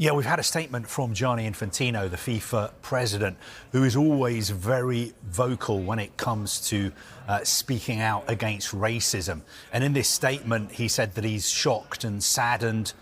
Yeah, we've had a statement from Gianni Infantino, the FIFA president, who is always very vocal when it comes to speaking out against racism. And in this statement, he said that he's shocked and saddened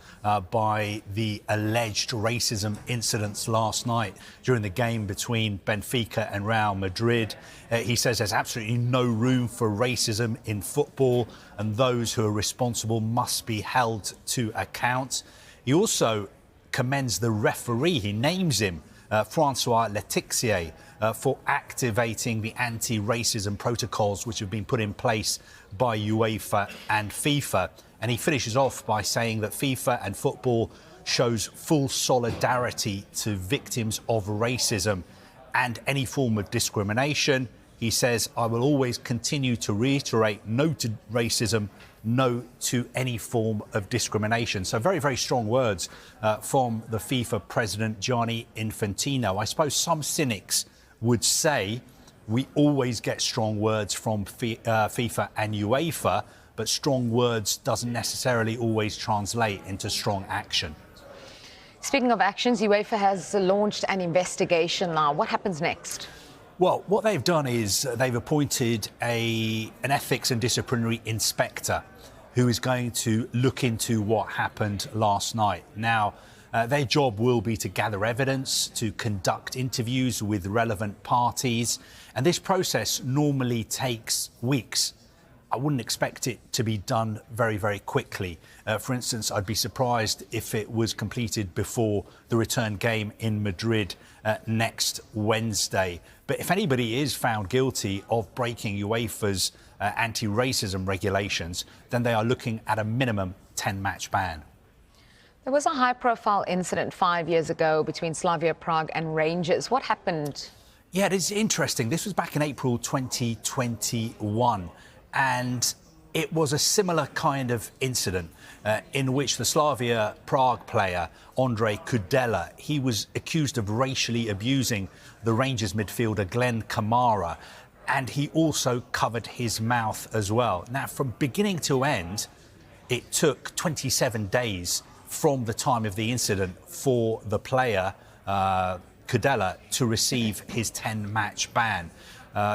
by the alleged racism incidents last night during the game between Benfica and Real Madrid. He says there's absolutely no room for racism in football, and those who are responsible must be held to account. He also commends the referee, he names him, Francois Letixier, for activating the anti-racism protocols which have been put in place by UEFA and FIFA. And he finishes off by saying that FIFA and football shows full solidarity to victims of racism and any form of discrimination. He says, I will always continue to reiterate no to racism, no to any form of discrimination. So very, very strong words from the FIFA president, Gianni Infantino. I suppose some cynics would say we always get strong words from FIFA and UEFA, but strong words doesn't necessarily always translate into strong action. Speaking of actions, UEFA has launched an investigation now. What happens next? Well, what they've done is they've appointed an ethics and disciplinary inspector who is going to look into what happened last night. Now, their job will be to gather evidence, to conduct interviews with relevant parties, and this process normally takes weeks. I wouldn't expect it to be done very, very quickly. For instance, I'd be surprised if it was completed before the return game in Madrid next Wednesday. But if anybody is found guilty of breaking UEFA's anti-racism regulations, then they are looking at a minimum 10-match ban. There was a high-profile incident 5 years ago between Slavia Prague and Rangers. What happened? Yeah, it is interesting. This was back in April 2021. And it was a similar kind of incident in which the Slavia Prague player, Ondrej Kudela, he was accused of racially abusing the Rangers midfielder Glenn Kamara, and he also covered his mouth as well. Now, from beginning to end, it took 27 days from the time of the incident for the player, Kudela, to receive his 10-match ban.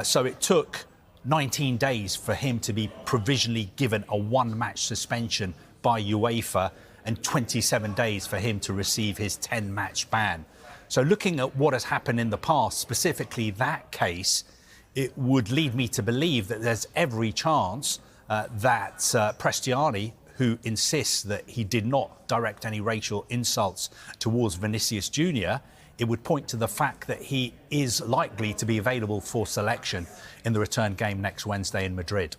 So it took 19 days for him to be provisionally given a one-match suspension by UEFA and 27 days for him to receive his 10-match ban. So looking at what has happened in the past, specifically that case, it would lead me to believe that there's every chance that Prestianni, who insists that he did not direct any racial insults towards Vinícius Jr, it would point to the fact that he is likely to be available for selection in the return game next Wednesday in Madrid.